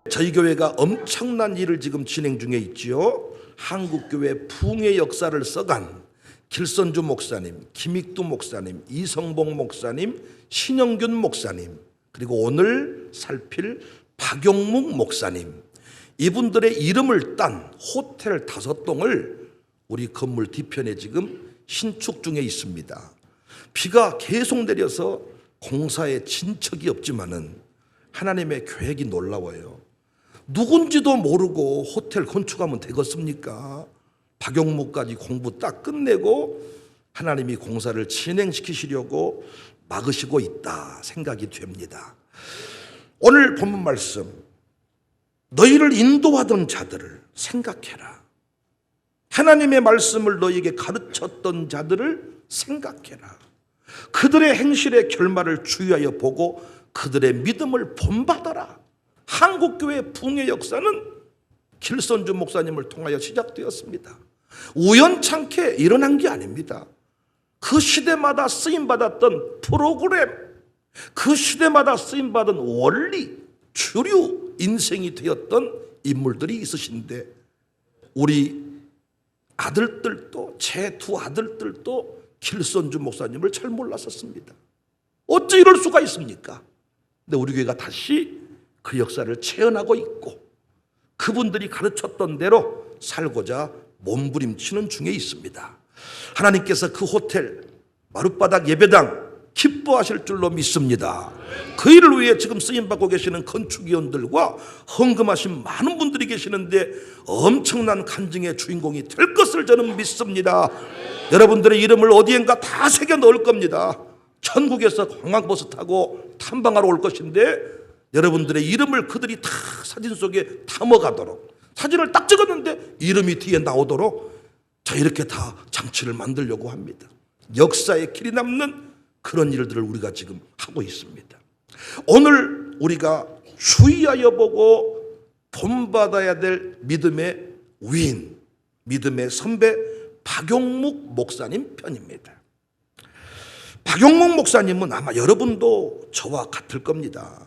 저희 교회가 엄청난 일을 지금 진행 중에 있지요. 한국교회 부흥의 역사를 써간 길선주 목사님, 김익두 목사님, 이성봉 목사님, 신영균 목사님, 그리고 오늘 살필 박용묵 목사님, 이분들의 이름을 딴 호텔 5동을 우리 건물 뒤편에 지금 신축 중에 있습니다. 비가 계속 내려서 공사에 진척이 없지만은 하나님의 계획이 놀라워요. 누군지도 모르고 호텔 건축하면 되겠습니까? 박용무까지 공부 딱 끝내고 하나님이 공사를 진행시키시려고 막으시고 있다 생각이 됩니다. 오늘 본문 말씀, 너희를 인도하던 자들을 생각해라. 하나님의 말씀을 너희에게 가르쳤던 자들을 생각해라. 그들의 행실의 결말을 주의하여 보고 그들의 믿음을 본받아라. 한국교회 부흥의 역사는 길선주 목사님을 통하여 시작되었습니다. 우연찮게 일어난 게 아닙니다. 그 시대마다 쓰임받았던 프로그램, 그 시대마다 쓰임받은 원리, 주류 인생이 되었던 인물들이 있으신데, 우리 아들들도, 제 2 아들들도 길선주 목사님을 잘 몰랐었습니다. 어찌 이럴 수가 있습니까? 근데 우리 교회가 다시 그 역사를 체험하고 있고 그분들이 가르쳤던 대로 살고자 몸부림치는 중에 있습니다. 하나님께서 그 호텔 마룻바닥 예배당 기뻐하실 줄로 믿습니다. 그 일을 위해 지금 쓰임받고 계시는 건축위원들과 헌금하신 많은 분들이 계시는데 엄청난 간증의 주인공이 될 것을 저는 믿습니다. 여러분들의 이름을 어디엔가 다 새겨 넣을 겁니다. 천국에서 관광버스 타고 탐방하러 올 것인데 여러분들의 이름을 그들이 다 사진 속에 담아가도록, 사진을 딱 찍었는데 이름이 뒤에 나오도록 자, 이렇게 다 장치를 만들려고 합니다. 역사의 길이 남는 그런 일들을 우리가 지금 하고 있습니다. 오늘 우리가 주의하여 보고 본받아야 될 믿음의 위인, 믿음의 선배 박용묵 목사님 편입니다. 박용묵 목사님은 아마 여러분도 저와 같을 겁니다.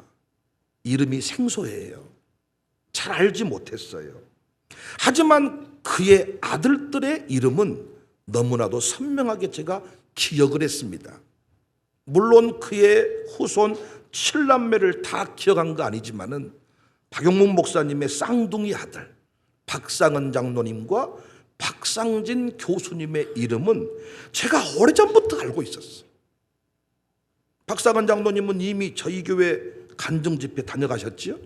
이름이 생소해요. 잘 알지 못했어요. 하지만 그의 아들들의 이름은 너무나도 선명하게 제가 기억을 했습니다. 물론 그의 후손 7남매를 다 기억한 거 아니지만은 박용묵 목사님의 쌍둥이 아들 박상은 장로님과 박상진 교수님의 이름은 제가 오래전부터 알고 있었어요. 박상은 장로님은 이미 저희 교회 간증 집회 다녀가셨지요.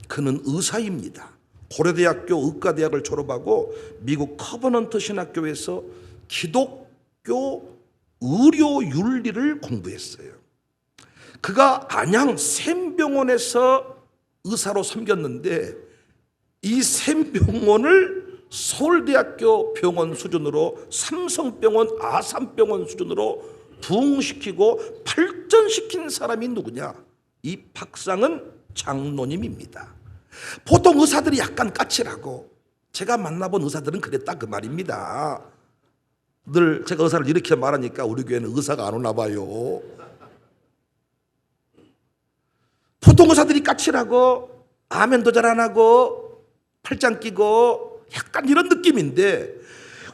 그는 의사입니다. 고려대학교 의과대학을 졸업하고 미국 커버넌트 신학교에서 기독교 의료 윤리를 공부했어요. 그가 안양 샘병원에서 의사로 섬겼는데 이 샘병원을 서울대학교 병원 수준으로 삼성병원, 아산병원 수준으로 부흥시키고 발전시킨 사람이 누구냐? 이 박상은 장로님입니다. 보통 의사들이 약간 까칠하고, 제가 만나본 의사들은 그랬다 그 말입니다. 늘 제가 의사를 이렇게 말하니까 우리 교회는 의사가 안 오나 봐요. 보통 의사들이 까칠하고 아멘도 잘 안 하고 팔짱 끼고 약간 이런 느낌인데,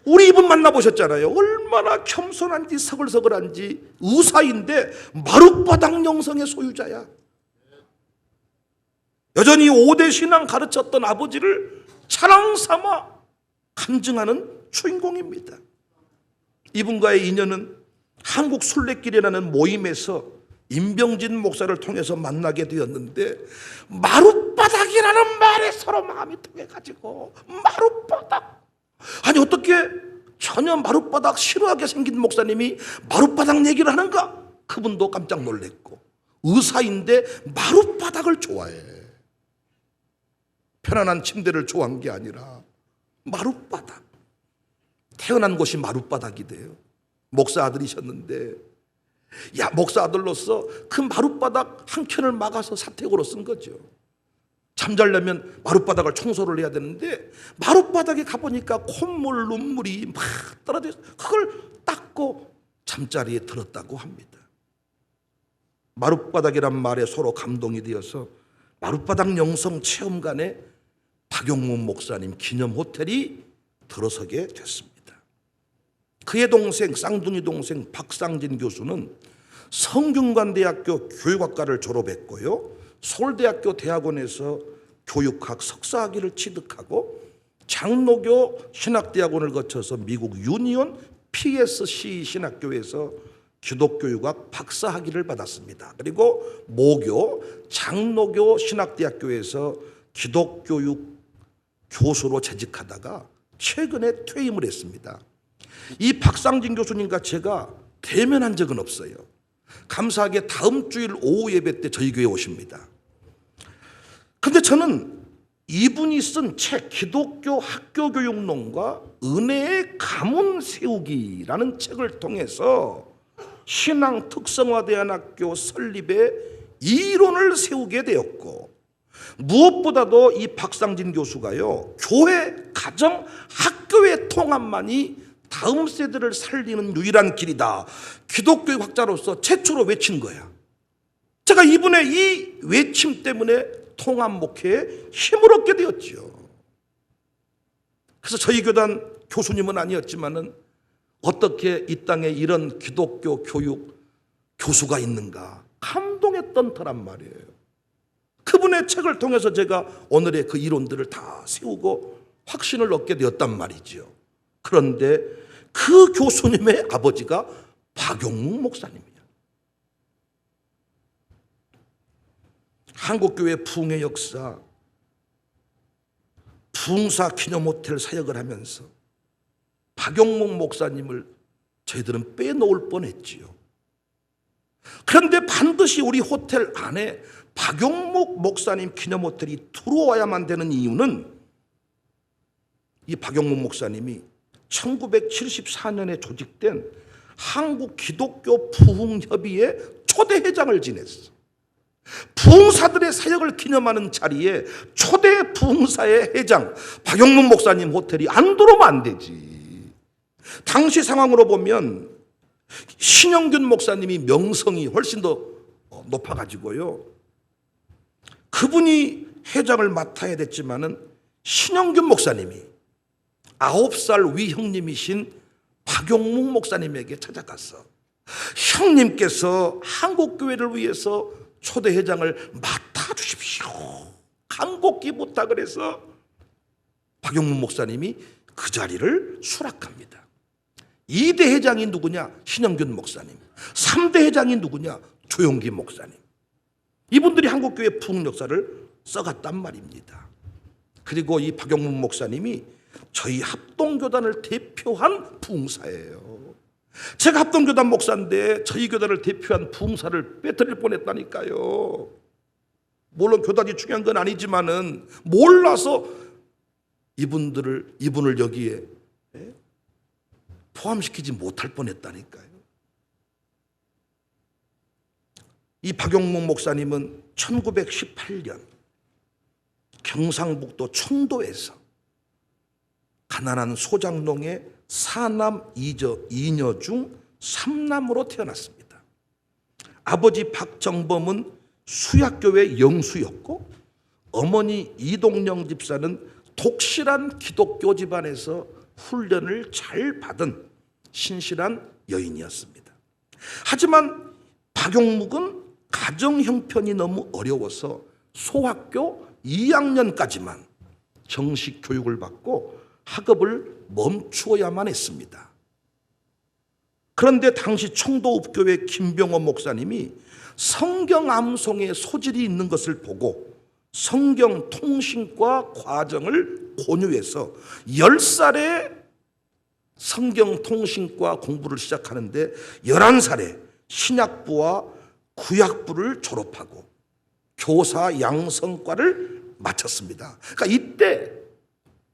우리 이분 만나보셨잖아요. 얼마나 겸손한지 서글서글한지. 의사인데 마룻바닥 영성의 소유자야. 여전히 5대 신앙 가르쳤던 아버지를 자랑 삼아 간증하는 주인공입니다. 이분과의 인연은 한국 순례길이라는 모임에서 임병진 목사를 통해서 만나게 되었는데, 마룻바닥이라는 말에 서로 마음이 통해가지고, 마룻바닥, 아니 어떻게 전혀 마룻바닥 싫어하게 생긴 목사님이 마룻바닥 얘기를 하는가? 그분도 깜짝 놀랐고, 의사인데 마룻바닥을 좋아해. 편안한 침대를 좋아한 게 아니라 마룻바닥, 태어난 곳이 마룻바닥이 돼요. 목사 아들이셨는데, 야, 목사 아들로서 그 마룻바닥 한 켠을 막아서 사택으로 쓴 거죠. 잠자려면 마룻바닥을 청소를 해야 되는데 마룻바닥에 가보니까 콧물, 눈물이 막 떨어져서 그걸 닦고 잠자리에 들었다고 합니다. 마룻바닥이란 말에 서로 감동이 되어서 마룻바닥 영성 체험관에 박용문 목사님 기념 호텔이 들어서게 됐습니다. 그의 동생, 쌍둥이 동생 박상진 교수는 성균관대학교 교육학과를 졸업했고요, 서울대학교 대학원에서 교육학 석사학위를 취득하고 장로교 신학대학원을 거쳐서 미국 유니온 PSC 신학교에서 기독교육학 박사학위를 받았습니다. 그리고 모교 장로교 신학대학교에서 기독교육 교수로 재직하다가 최근에 퇴임을 했습니다. 이 박상진 교수님과 제가 대면한 적은 없어요. 감사하게 다음 주일 오후 예배 때 저희 교회에 오십니다. 근데 저는 이분이 쓴 책 기독교 학교교육론과 은혜의 가문 세우기라는 책을 통해서 신앙 특성화대안학교 설립의 이론을 세우게 되었고, 무엇보다도 이 박상진 교수가요, 교회, 가정, 학교의 통합만이 다음 세대를 살리는 유일한 길이다, 기독교육 학자로서 최초로 외친 거야. 제가 이분의 이 외침 때문에 통합 목회에 힘을 얻게 되었지요. 그래서 저희 교단 교수님은 아니었지만은 어떻게 이 땅에 이런 기독교 교육 교수가 있는가 감동했던 터란 말이에요. 그분의 책을 통해서 제가 오늘의 그 이론들을 다 세우고 확신을 얻게 되었단 말이지요. 그런데 그 교수님의 아버지가 박용문 목사님이에요. 한국교회 부흥의 역사, 부흥사 기념호텔 사역을 하면서 박용문 목사님을 저희들은 빼놓을 뻔했지요. 그런데 반드시 우리 호텔 안에 박용문 목사님 기념호텔이 들어와야만 되는 이유는 이 박용문 목사님이 1974년에 조직된 한국 기독교 부흥협의회 초대 회장을 지냈어. 부흥사들의 사역을 기념하는 자리에 초대 부흥사의 회장 박용문 목사님 호텔이 안 들어오면 안 되지. 당시 상황으로 보면 신영균 목사님이 명성이 훨씬 더 높아가지고요, 그분이 회장을 맡아야 됐지만은 신영균 목사님이 9살 위 형님이신 박용문 목사님에게 찾아갔어. 형님께서 한국교회를 위해서 초대회장을 맡아주십시오, 간곡히 부탁을 해서 박용문 목사님이 그 자리를 수락합니다. 2대 회장이 누구냐? 신영균 목사님. 3대 회장이 누구냐? 조용기 목사님. 이분들이 한국교회 부흥 역사를 써갔단 말입니다. 그리고 이 박용문 목사님이 저희 합동교단을 대표한 부흥사예요. 제가 합동교단 목사인데 저희 교단을 대표한 부흥사를 빼뜨릴 뻔했다니까요. 물론 교단이 중요한 건 아니지만은 몰라서 이분을 여기에 포함시키지 못할 뻔했다니까요. 이 박용문 목사님은 1918년 경상북도 청도에서 가난한 소장농의 4남 2녀 중 3남으로 태어났습니다. 아버지 박정범은 수약교회 영수였고, 어머니 이동영 집사는 독실한 기독교 집안에서 훈련을 잘 받은 신실한 여인이었습니다. 하지만 박용묵은 가정 형편이 너무 어려워서 소학교 2학년까지만 정식 교육을 받고 학업을 멈추어야만 했습니다. 그런데 당시 청도읍교회 김병원 목사님이 성경 암송에 소질이 있는 것을 보고 성경 통신과 과정을 권유해서 10살에 성경 통신과 공부를 시작하는데 11살에 신약부와 구약부를 졸업하고 교사 양성과를 마쳤습니다. 그러니까 이때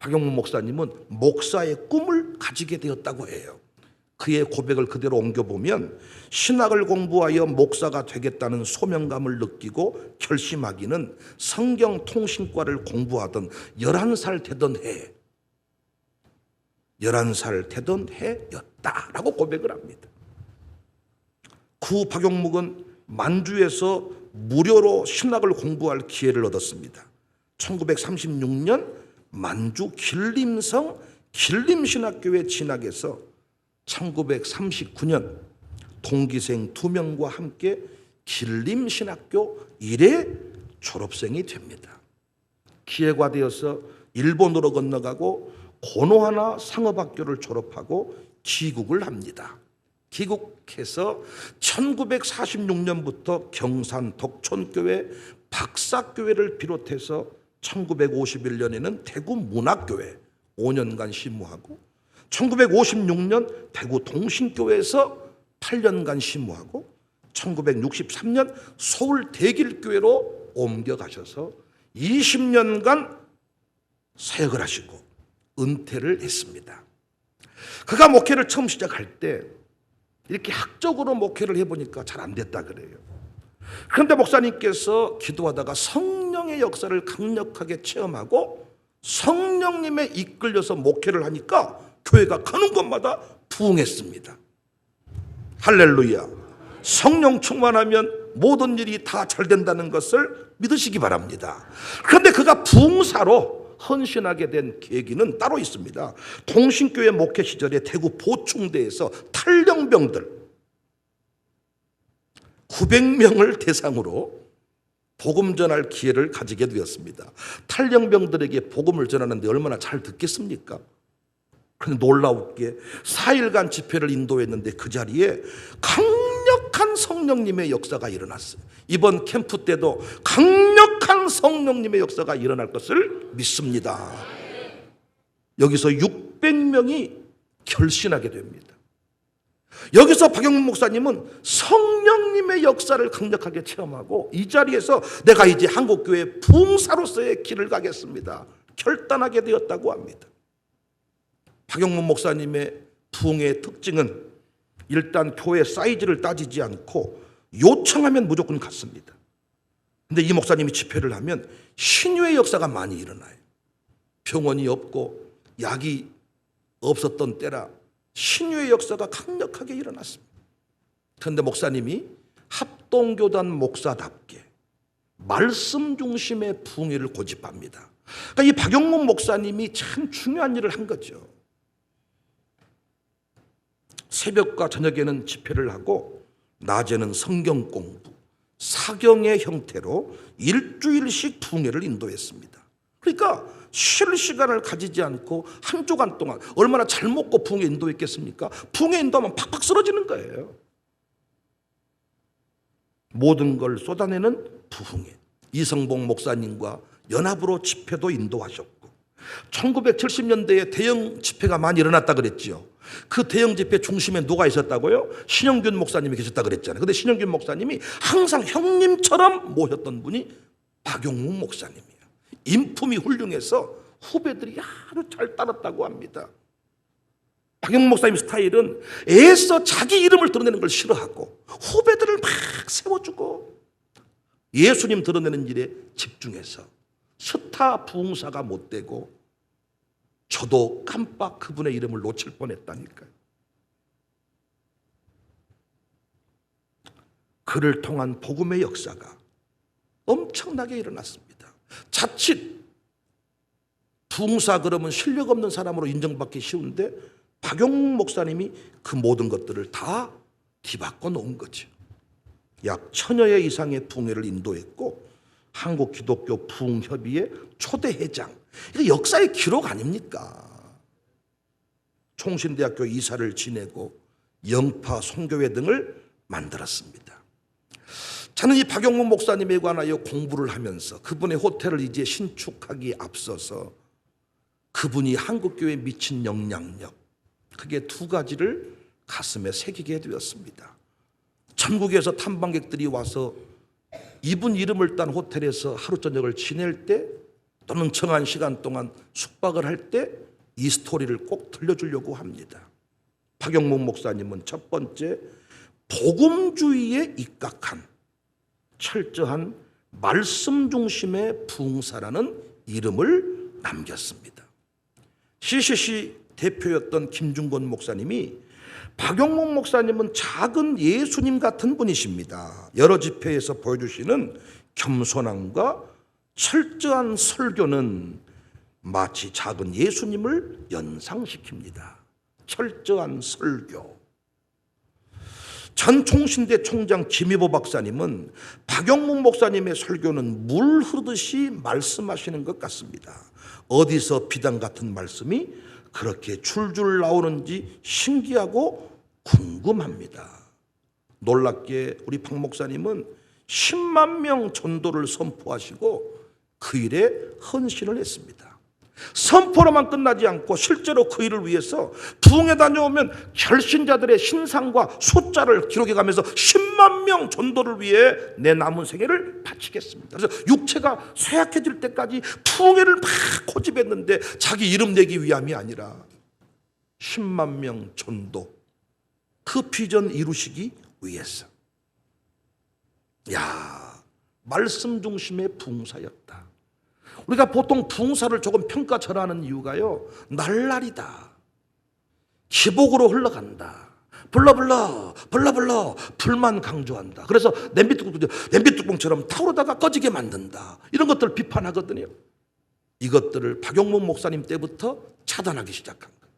박용문 목사님은 목사의 꿈을 가지게 되었다고 해요. 그의 고백을 그대로 옮겨보면 신학을 공부하여 목사가 되겠다는 소명감을 느끼고 결심하기는 성경 통신과를 공부하던 11살 되던 해였다라고 고백을 합니다. 그 박용묵은 만주에서 무료로 신학을 공부할 기회를 얻었습니다. 1936년 만주 길림성 길림신학교에 진학해서 1939년 동기생 2명과 함께 길림신학교 1회 졸업생이 됩니다. 기회가 되어서 일본으로 건너가고 고노하나 상업학교를 졸업하고 귀국을 합니다. 귀국해서 1946년부터 경산 덕촌교회 박사교회를 비롯해서 1951년에는 대구 문학교회 5년간 심우하고 1956년 대구 동신교회에서 8년간 심우하고 1963년 서울 대길교회로 옮겨가셔서 20년간 사역을 하시고 은퇴를 했습니다. 그가 목회를 처음 시작할 때 이렇게 학적으로 목회를 해보니까 잘 안 됐다 그래요. 그런데 목사님께서 기도하다가 성령의 역사를 강력하게 체험하고 성령님에 이끌려서 목회를 하니까 교회가 가는 곳마다 부흥했습니다. 할렐루야. 성령 충만하면 모든 일이 다 잘 된다는 것을 믿으시기 바랍니다. 그런데 그가 부흥사로 헌신하게 된 계기는 따로 있습니다. 동신교회 목회 시절에 대구 보충대에서 탈영병들 900명을 대상으로 복음 전할 기회를 가지게 되었습니다. 탈영병들에게 복음을 전하는데 얼마나 잘 듣겠습니까? 그런데 놀라웠게 4일간 집회를 인도했는데 그 자리에 강력한 성령님의 역사가 일어났어요. 이번 캠프 때도 강력한 성령님의 역사가 일어날 것을 믿습니다. 여기서 600명이 결신하게 됩니다. 여기서 박영문 목사님은 성령님의 역사를 강력하게 체험하고 이 자리에서 내가 이제 한국교회 부흥사로서의 길을 가겠습니다. 결단하게 되었다고 합니다. 박영문 목사님의 부흥의 특징은 일단 교회 사이즈를 따지지 않고 요청하면 무조건 갔습니다. 근데 이 목사님이 집회를 하면 신유의 역사가 많이 일어나요. 병원이 없고 약이 없었던 때라 신유의 역사가 강력하게 일어났습니다. 그런데 목사님이 합동교단 목사답게 말씀 중심의 부흥회를 고집합니다. 그러니까 이 박영문 목사님이 참 중요한 일을 한 거죠. 새벽과 저녁에는 집회를 하고 낮에는 성경 공부, 사경의 형태로 일주일씩 부흥회를 인도했습니다. 그러니까 쉴 시간을 가지지 않고 한 주간 동안 얼마나 잘 먹고 부흥회 인도했겠습니까? 부흥회 인도하면 팍팍 쓰러지는 거예요. 모든 걸 쏟아내는 부흥회. 이성봉 목사님과 연합으로 집회도 인도하셨고 1970년대에 대형 집회가 많이 일어났다 그랬지요. 그 대형 집회 중심에 누가 있었다고요? 신영균 목사님이 계셨다 그랬잖아요. 근데 신영균 목사님이 항상 형님처럼 모셨던 분이 박용문 목사님이에요. 인품이 훌륭해서 후배들이 아주 잘 따랐다고 합니다. 박용문 목사님 스타일은 애써 자기 이름을 드러내는 걸 싫어하고 후배들을 막 세워주고 예수님 드러내는 일에 집중해서 스타 부흥사가 못 되고 저도 깜빡 그분의 이름을 놓칠 뻔했다니까요. 그를 통한 복음의 역사가 엄청나게 일어났습니다. 자칫 부흥사 그러면 실력 없는 사람으로 인정받기 쉬운데 박용문 목사님이 그 모든 것들을 다 뒤바꿔 놓은 거죠. 약 1000여 회 이상의 부흥회를 인도했고 한국 기독교 부흥협의회 초대 회장. 이거 역사의 기록 아닙니까? 총신대학교 이사를 지내고 영파 송교회 등을 만들었습니다. 저는 이 박용문 목사님에 관하여 공부를 하면서 그분의 호텔을 이제 신축하기에 앞서서 그분이 한국교회에 미친 영향력, 크게 두 가지를 가슴에 새기게 되었습니다. 전국에서 탐방객들이 와서 이분 이름을 딴 호텔에서 하루 저녁을 지낼 때 또는 정한 시간 동안 숙박을 할 때 이 스토리를 꼭 들려주려고 합니다. 박영문 목사님은 첫 번째 복음주의에 입각한 철저한 말씀 중심의 부흥사라는 이름을 남겼습니다. CCC 대표였던 김중건 목사님이 박용목 목사님은 작은 예수님 같은 분이십니다. 여러 집회에서 보여주시는 겸손함과 철저한 설교는 마치 작은 예수님을 연상시킵니다. 철저한 설교. 전 총신대 총장 김희보 박사님은 박용목 목사님의 설교는 물 흐르듯이 말씀하시는 것 같습니다. 어디서 비단 같은 말씀이 그렇게 줄줄 나오는지 신기하고 궁금합니다. 놀랍게 우리 박 목사님은 10만 명 전도를 선포하시고 그 일에 헌신을 했습니다. 선포로만 끝나지 않고 실제로 그 일을 위해서 부흥에 다녀오면 결신자들의 신상과 숫자를 기록해가면서 10만 명 전도를 위해 내 남은 생애를 바치겠습니다. 그래서 육체가 쇠약해질 때까지 부흥회를 막 고집했는데 자기 이름 내기 위함이 아니라 10만 명 전도, 그 비전 이루시기 위해서. 야, 말씀 중심의 부흥사였다. 우리가 보통 부흥사를 조금 평가절하는 이유가요, 날라리다, 기복으로 흘러간다, 불러불러 불만 강조한다. 그래서 냄비뚜껑처럼 타오르다가 꺼지게 만든다. 이런 것들을 비판하거든요. 이것들을 박용목 목사님 때부터 차단하기 시작한 거예요.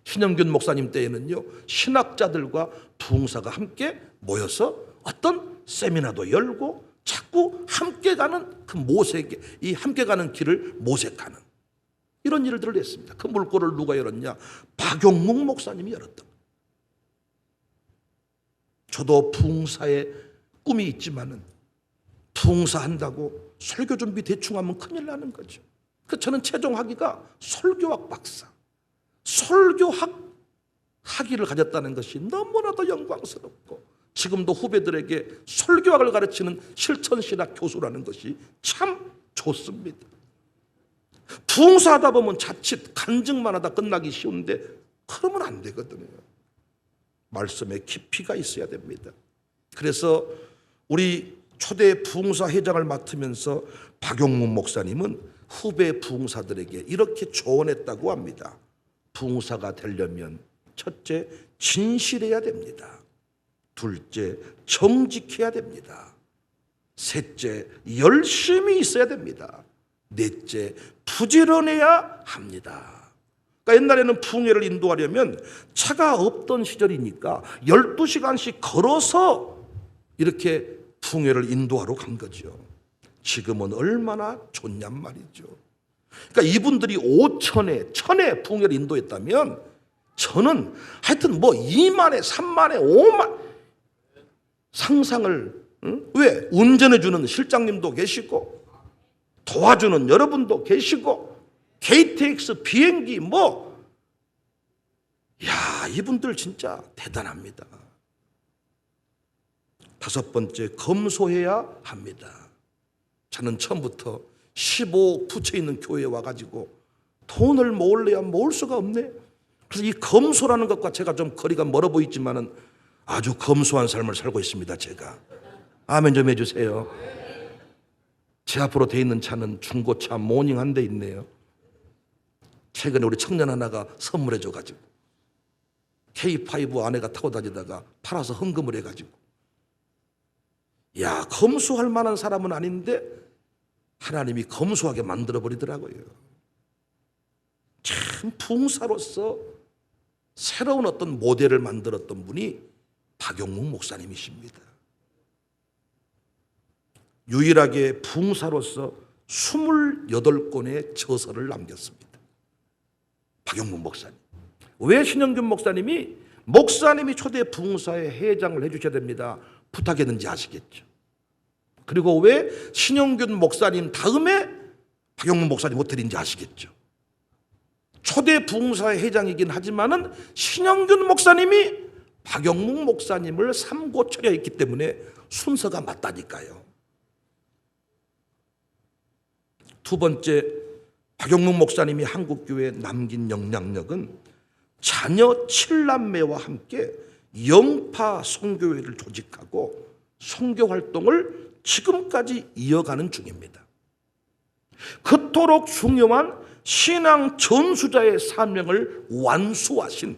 신영균 목사님 때에는요, 신학자들과 부흥사가 함께 모여서 어떤 세미나도 열고 자꾸 함께 가는 그 모색, 이 함께 가는 길을 모색하는 이런 일들을 했습니다. 그 물꼬를 누가 열었냐? 박용목 목사님이 열었던 거예요. 저도 부흥사에 꿈이 있지만은 부흥사 한다고 설교 준비 대충 하면 큰일 나는 거죠. 그래서 저는 최종 학위가 설교학 박사, 설교학 학위를 가졌다는 것이 너무나도 영광스럽고, 지금도 후배들에게 설교학을 가르치는 실천신학 교수라는 것이 참 좋습니다. 부흥사하다 보면 자칫 간증만 하다 끝나기 쉬운데 그러면 안 되거든요. 말씀에 깊이가 있어야 됩니다. 그래서 우리 초대 부흥사 회장을 맡으면서 박용목 목사님은 후배 부흥사들에게 이렇게 조언했다고 합니다. 부흥사가 되려면 첫째, 진실해야 됩니다. 둘째, 정직해야 됩니다. 셋째, 열심히 있어야 됩니다. 넷째, 부지런해야 합니다. 그러니까 옛날에는 부흥회를 인도하려면 차가 없던 시절이니까 12시간씩 걸어서 이렇게 부흥회를 인도하러 간 거죠. 지금은 얼마나 좋냔 말이죠. 그러니까 이분들이 5천에 1000에 부흥회를 인도했다면 저는 하여튼 뭐 2만에 3만에 5만 상상을, 왜? 운전해주는 실장님도 계시고 도와주는 여러분도 계시고 KTX 비행기 야, 이분들 진짜 대단합니다. 다섯 번째, 검소해야 합니다. 저는 처음부터 15억 부채 있는 교회에 와가지고 돈을 모을래야 모을 수가 없네. 그래서 이 검소라는 것과 제가 좀 거리가 멀어 보이지만은 아주 검소한 삶을 살고 있습니다. 제가 아멘 좀 해주세요. 제 앞으로 돼 있는 차는 중고차 모닝 한 대 있네요. 최근에 우리 청년 하나가 선물해 줘가지고 K5 아내가 타고 다니다가 팔아서 헌금을 해가지고, 야, 검소할 만한 사람은 아닌데 하나님이 검소하게 만들어 버리더라고요. 참 부흥사로서 새로운 어떤 모델을 만들었던 분이 박용목 목사님이십니다. 유일하게 부흥사로서 28권의 저서를 남겼습니다. 박용목 목사님. 왜 신영균 목사님이 초대 부흥사의 회장을 해주셔야 됩니다 부탁했는지 아시겠죠? 그리고 왜 신영균 목사님 다음에 박용목 목사님 호텔인지 아시겠죠? 초대 부흥사의 회장이긴 하지만은 신영균 목사님이 박용목 목사님을 삼고초려했기 때문에 순서가 맞다니까요. 두 번째, 박용목 목사님이 한국교회에 남긴 영향력은 자녀 7남매와 함께 영파 선교회를 조직하고 선교 활동을 지금까지 이어가는 중입니다. 그토록 중요한 신앙 전수자의 사명을 완수하신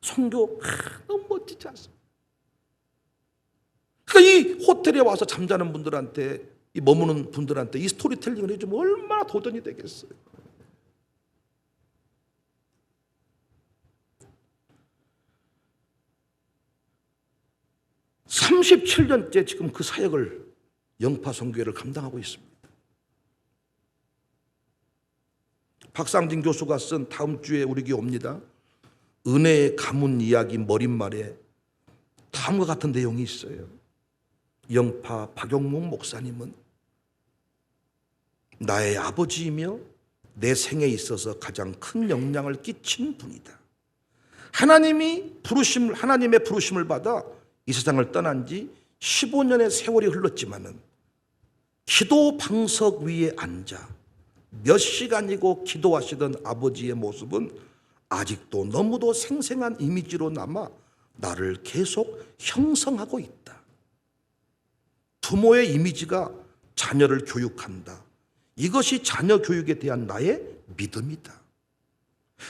선교 너무 멋지지 않습니까? 그러니까 이 호텔에 와서 잠자는 분들한테, 이 머무는 분들한테 이 스토리텔링을 해주면 얼마나 도전이 되겠어요. (37년째) 지금 그 사역을, 영파 선교회를 감당하고 있습니다. 박상진 교수가 쓴, 다음 주에 우리 교회 옵니다, 은혜의 가문 이야기 머릿말에 다음과 같은 내용이 있어요. 영파 박용목 목사님은 나의 아버지이며 내 생에 있어서 가장 큰 영향을 끼친 분이다. 하나님의 부르심을 받아 이 세상을 떠난 지 15년의 세월이 흘렀지만은 기도 방석 위에 앉아 몇 시간이고 기도하시던 아버지의 모습은 아직도 너무도 생생한 이미지로 남아 나를 계속 형성하고 있다. 부모의 이미지가 자녀를 교육한다. 이것이 자녀 교육에 대한 나의 믿음이다.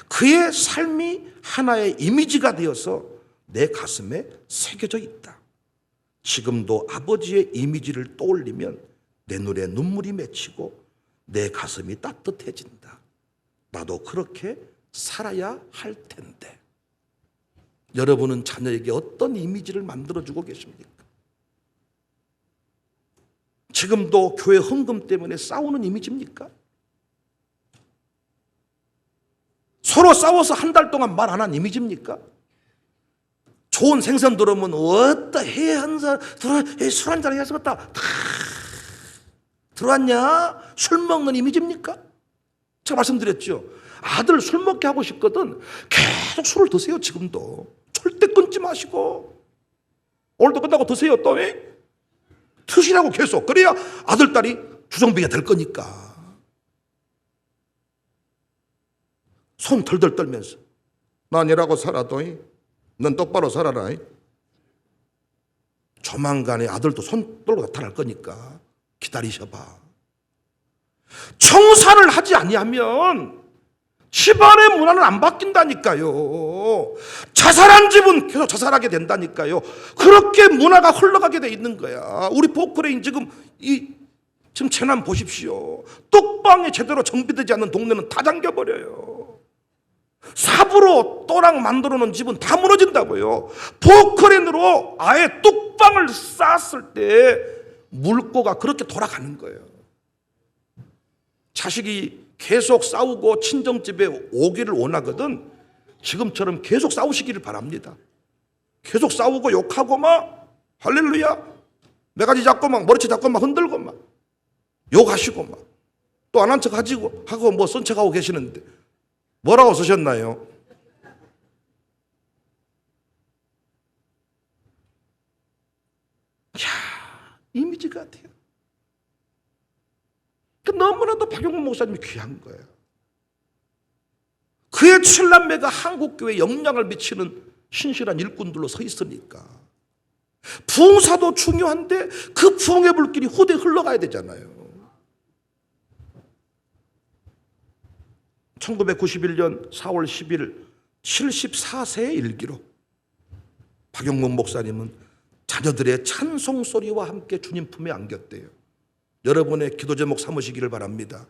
그의 삶이 하나의 이미지가 되어서 내 가슴에 새겨져 있다. 지금도 아버지의 이미지를 떠올리면 내 눈에 눈물이 맺히고 내 가슴이 따뜻해진다. 나도 그렇게 살아야 할 텐데. 여러분은 자녀에게 어떤 이미지를 만들어주고 계십니까? 지금도 교회 헌금 때문에 싸우는 이미지입니까? 서로 싸워서 한 달 동안 말 안 한 이미지입니까? 좋은 생선 들어오면 어따 해 한 사람 술 한잔 해서 다 들어왔냐? 술 먹는 이미지입니까? 제가 말씀드렸죠. 아들 술 먹게 하고 싶거든 계속 술을 드세요. 지금도 절대 끊지 마시고 오늘도 끝나고 드세요. 또 드시라고 계속. 그래야 아들 딸이 주정뱅이가 될 거니까. 손 덜덜 떨면서 난 이라고 살아도 넌 똑바로 살아라. 조만간에 아들도 손 떨고 나타날 거니까 기다리셔봐. 청산을 하지 아니하면 집안의 문화는 안 바뀐다니까요. 자살한 집은 계속 자살하게 된다니까요. 그렇게 문화가 흘러가게 돼 있는 거야. 우리 포크레인 지금 재난 보십시오. 뚝방이 제대로 정비되지 않는 동네는 다 잠겨버려요. 삽으로 또랑 만들어 놓은 집은 다 무너진다고요. 포크레인으로 아예 뚝방을 쌓았을 때 물고가 그렇게 돌아가는 거예요. 자식이 계속 싸우고 친정집에 오기를 원하거든 지금처럼 계속 싸우시기를 바랍니다. 계속 싸우고 욕하고 막 할렐루야 매가지 잡고 막 머리채 잡고 막 흔들고 막 욕하시고 막 또 안 한 척 하고 뭐 쓴 척하고 계시는데 뭐라고 쓰셨나요? 이미지가 돼요. 너무나도 박용문 목사님이 귀한 거예요. 그의 7남매가 한국교회에 영향을 미치는 신실한 일꾼들로 서 있으니까 부흥사도 중요한데 그 부흥의 불길이 후대에 흘러가야 되잖아요. 1991년 4월 10일 74세의 일기로 박용문 목사님은 자녀들의 찬송 소리와 함께 주님 품에 안겼대요. 여러분의 기도 제목 삼으시기를 바랍니다.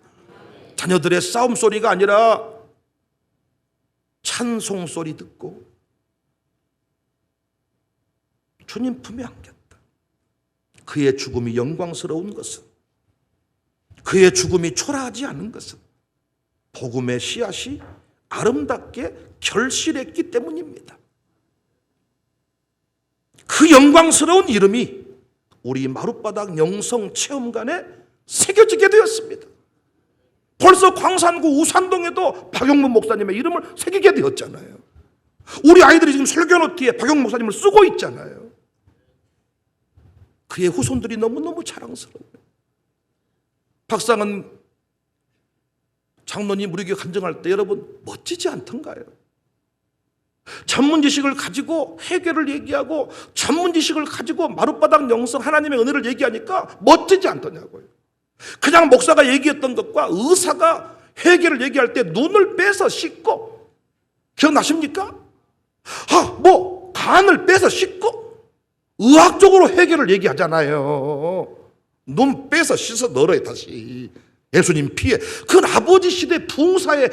자녀들의 싸움 소리가 아니라 찬송 소리 듣고 주님 품에 안겼다. 그의 죽음이 영광스러운 것은, 그의 죽음이 초라하지 않은 것은 복음의 씨앗이 아름답게 결실했기 때문입니다. 그 영광스러운 이름이 우리 마룻바닥 영성 체험관에 새겨지게 되었습니다. 벌써 광산구 우산동에도 박용문 목사님의 이름을 새기게 되었잖아요. 우리 아이들이 지금 설교노트에 박용문 목사님을 쓰고 있잖아요. 그의 후손들이 너무너무 자랑스러워요. 박상은 장로님 우리 교회 간증할 때 여러분 멋지지 않던가요? 전문 지식을 가지고 해결을 얘기하고 전문 지식을 가지고 마룻바닥 영성 하나님의 은혜를 얘기하니까 멋지지 않더냐고요. 그냥 목사가 얘기했던 것과 의사가 해결을 얘기할 때 눈을 빼서 씻고 기억나십니까? 뭐 간을 빼서 씻고 의학적으로 해결을 얘기하잖아요. 눈 빼서 씻어 넣어야 다시 예수님 피에. 그건 아버지 시대 부흥사에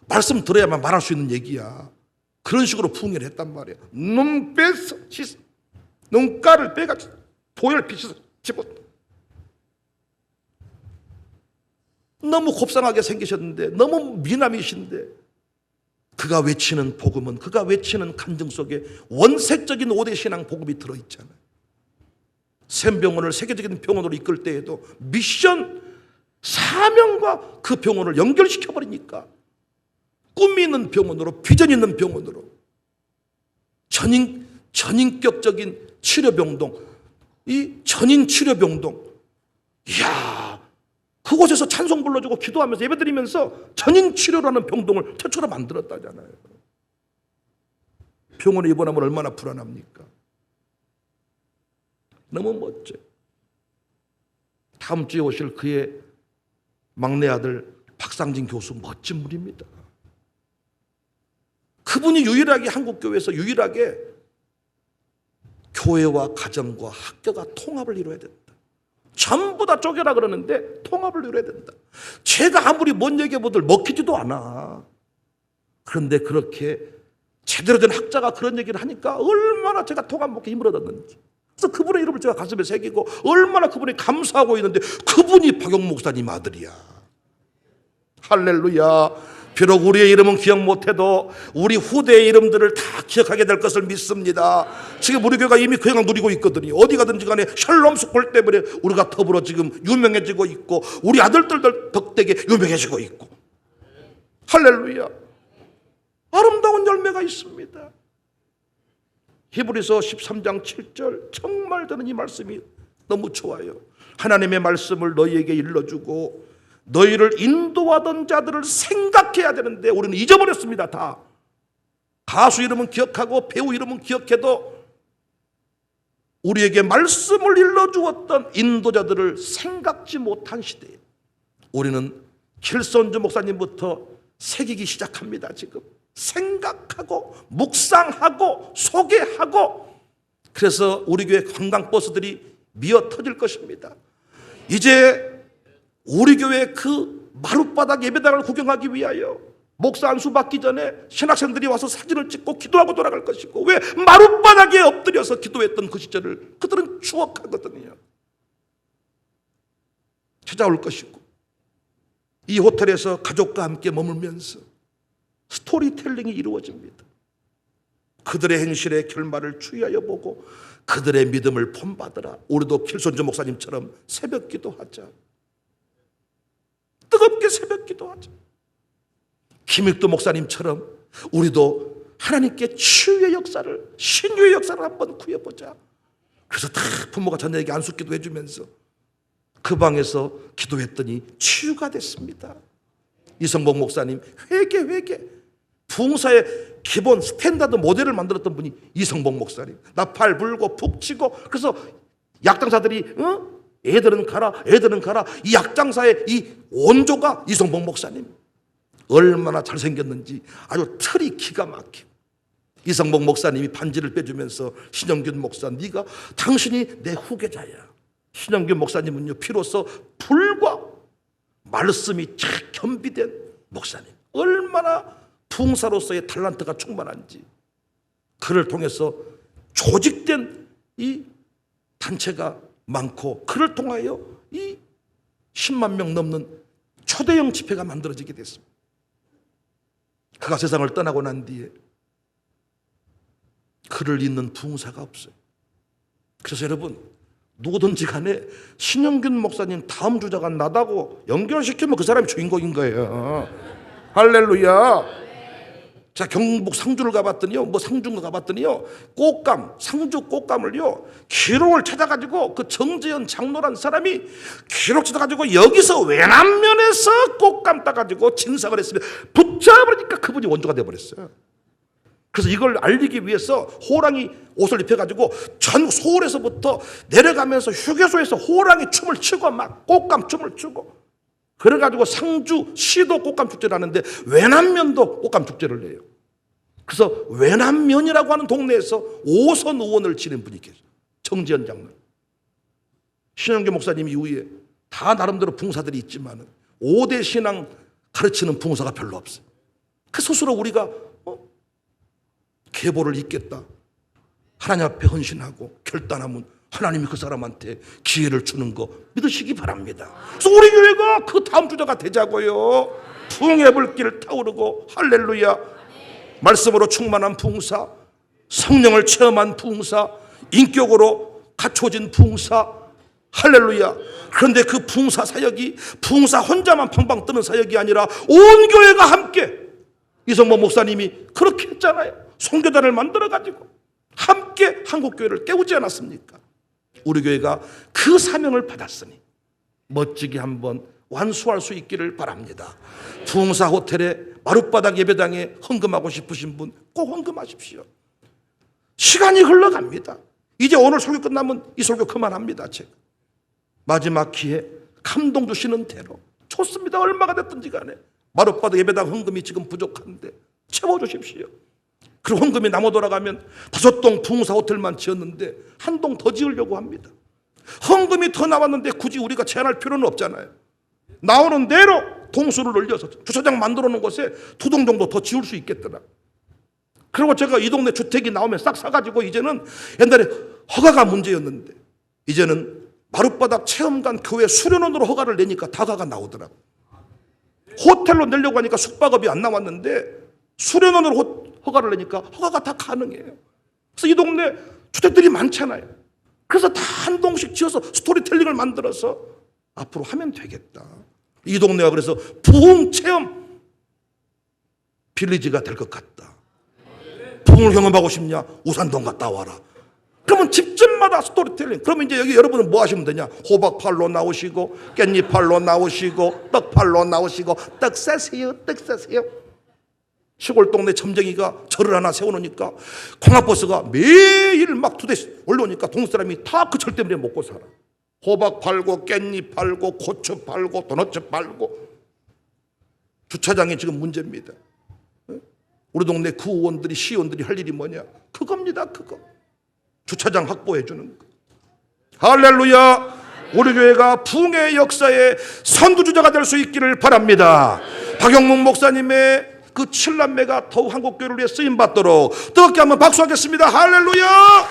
말씀 들어야만 말할 수 있는 얘기야. 그런 식으로 부흥회를 했단 말이야. 눈 빼서 씻어, 눈가를 빼가지고 보혈피 씻어 집어. 너무 곱상하게 생기셨는데, 너무 미남이신데, 그가 외치는 복음은, 그가 외치는 간증 속에 원색적인 5대 신앙 복음이 들어있잖아요. 샘병원을 세계적인 병원으로 이끌 때에도 미션, 사명과 그 병원을 연결시켜버리니까 꿈이 있는 병원으로, 비전 있는 병원으로, 전인격적인 치료병동, 이 전인치료병동, 이야, 그곳에서 찬송 불러주고 기도하면서 예배드리면서 전인치료라는 병동을 최초로 만들었다잖아요. 병원에 입원하면 얼마나 불안합니까? 너무 멋져요. 다음 주에 오실 그의 막내 아들 박상진 교수, 멋진 분입니다. 그분이 유일하게 한국교회에서 유일하게 교회와 가정과 학교가 통합을 이루어야 된다. 전부 다 쪼개라 그러는데 통합을 이루어야 된다. 제가 아무리 뭔 얘기해보들 먹히지도 않아. 그런데 그렇게 제대로 된 학자가 그런 얘기를 하니까 얼마나 제가 통합 먹기 힘을 얻었는지. 그래서 그분의 이름을 제가 가슴에 새기고 얼마나 그분이 감사하고 있는데, 그분이 박용 목사님 아들이야. 할렐루야. 비록 우리의 이름은 기억 못해도 우리 후대의 이름들을 다 기억하게 될 것을 믿습니다. 지금 우리 교회가 이미 그 영광 누리고 있거든요. 어디 가든지 간에 샬롬 스쿨 때문에 우리가 더불어 지금 유명해지고 있고, 우리 아들들 덕택에 유명해지고 있고. 할렐루야. 아름다운 열매가 있습니다. 히브리서 13장 7절, 정말 저는 이 말씀이 너무 좋아요. 하나님의 말씀을 너희에게 일러주고 너희를 인도하던 자들을 생각해야 되는데 우리는 잊어버렸습니다. 다 가수 이름은 기억하고 배우 이름은 기억해도 우리에게 말씀을 일러주었던 인도자들을 생각지 못한 시대에 우리는 길선주 목사님부터 새기기 시작합니다. 지금 생각하고 묵상하고 소개하고, 그래서 우리 교회 관광버스들이 미어 터질 것입니다. 이제 우리 교회 그 마룻바닥 예배당을 구경하기 위하여 목사 안수 받기 전에 신학생들이 와서 사진을 찍고 기도하고 돌아갈 것이고, 왜 마룻바닥에 엎드려서 기도했던 그 시절을 그들은 추억하거든요. 찾아올 것이고, 이 호텔에서 가족과 함께 머물면서 스토리텔링이 이루어집니다. 그들의 행실의 결말을 주의하여 보고 그들의 믿음을 본받으라. 우리도 길손주 목사님처럼 새벽 기도하자. 뜨겁게 새벽 기도하자. 김익도 목사님처럼 우리도 하나님께 치유의 역사를, 신유의 역사를 한번 구해보자. 그래서 다 부모가 저녁에 안수기도 해주면서 그 방에서 기도했더니 치유가 됐습니다. 이성복 목사님, 회개. 부흥사의 기본 스탠다드 모델을 만들었던 분이 이성복 목사님. 나팔 불고 푹 치고, 그래서 약장사들이 애들은 가라. 이 약장사의 이 원조가 이성복 목사님. 얼마나 잘생겼는지 아주 틀이 기가 막혀. 이성복 목사님이 반지를 빼주면서 신영균 목사, 당신이 내 후계자야. 신영균 목사님은요, 비로소 불과 말씀이 착 겸비된 목사님. 얼마나 부흥사로서의 탤런트가 충만한지. 그를 통해서 조직된 이 단체가 많고, 그를 통하여 이 10만 명 넘는 초대형 집회가 만들어지게 됐습니다. 그가 세상을 떠나고 난 뒤에 그를 잇는 부흥사가 없어요. 그래서 여러분, 누구든지 간에 신영균 목사님 다음 주자가 나다고 연결시키면 그 사람이 주인공인 거예요. 할렐루야. 자, 경북 상주를 가봤더니요, 상주인가 가봤더니요, 상주 꽃감을요, 기록을 찾아가지고 그 정재현 장로란 사람이 기록 찾아가지고 여기서 외남면에서 꽃감 따가지고 진상을 했으면 붙잡으니까 그분이 원조가 돼버렸어요. 그래서 이걸 알리기 위해서 호랑이 옷을 입혀가지고 전 서울에서부터 내려가면서 휴게소에서 호랑이 춤을 추고 막 꽃감 춤을 추고, 그래가지고 상주 시도 꽃감 축제를 하는데 외남면도 꽃감 축제를 해요. 그래서 외남면이라고 하는 동네에서 5선 의원을 지낸 분이 계세요. 정지현 장로. 신영교 목사님 이후에 다 나름대로 붕사들이 있지만 5대 신앙 가르치는 붕사가 별로 없어요. 그 스스로 우리가 계보를 잇겠다, 하나님 앞에 헌신하고 결단하면 하나님이 그 사람한테 기회를 주는 거 믿으시기 바랍니다. 그래서 우리 교회가 그 다음 주자가 되자고요. 붕의 불길 타오르고 할렐루야. 말씀으로 충만한 붕사, 성령을 체험한 붕사, 인격으로 갖춰진 붕사, 할렐루야. 그런데 그 붕사 사역이 붕사 혼자만 팡팡 뜨는 사역이 아니라 온 교회가 함께, 이성모 목사님이 그렇게 했잖아요. 선교단을 만들어가지고 함께 한국교회를 깨우지 않았습니까? 우리 교회가 그 사명을 받았으니 멋지게 한번 완수할 수 있기를 바랍니다. 붕사 호텔에 마룻바닥 예배당에 헌금하고 싶으신 분 꼭 헌금하십시오. 시간이 흘러갑니다. 이제 오늘 설교 끝나면 이 설교 그만합니다. 제가 마지막 기회 감동 주시는 대로 좋습니다. 얼마가 됐든지 간에 마룻바닥 예배당 헌금이 지금 부족한데 채워주십시오. 그리고 헌금이 남아 돌아가면 5동 붕사 호텔만 지었는데 한 동 더 지으려고 합니다. 헌금이 더 나왔는데 굳이 우리가 제한할 필요는 없잖아요. 나오는 대로 동수를 늘려서 주차장 만들어 놓은 곳에 2동 정도 더 지을 수 있겠더라. 그리고 제가 이 동네 주택이 나오면 싹 사가지고 이제는 옛날에 허가가 문제였는데 이제는 마룻바닥 체험관 교회 수련원으로 허가를 내니까 다가가 나오더라고. 호텔로 내려고 하니까 숙박업이 안 나왔는데 수련원으로 허가를 내니까 허가가 다 가능해요. 그래서 이 동네 주택들이 많잖아요. 그래서 다 한 동씩 지어서 스토리텔링을 만들어서 앞으로 하면 되겠다. 이 동네가 그래서 부흥 체험 빌리지가 될 것 같다. 부흥을 경험하고 싶냐? 우산동 갔다 와라. 그러면 집집마다 스토리텔링. 그러면 이제 여기 여러분은 뭐 하시면 되냐? 호박팔로 나오시고 깻잎팔로 나오시고 떡팔로 나오시고 떡 싸세요, 떡 싸세요. 시골 동네 점쟁이가 절을 하나 세워놓으니까 광합버스가 매일 막 2대씩 올라오니까 동네 사람이 다 그 절 때문에 먹고 살아. 호박 팔고 깻잎 팔고 고추 팔고 도넛 팔고. 주차장이 지금 문제입니다. 우리 동네 구의원들이 시의원들이 할 일이 뭐냐? 그겁니다. 그거. 주차장 확보해 주는 거. 할렐루야. 우리 교회가 부흥의 역사의 선두주자가 될 수 있기를 바랍니다. 박영문 목사님의 그 7남매가 더욱 한국교회를 위해 쓰임받도록 뜨겁게 한번 박수하겠습니다. 할렐루야.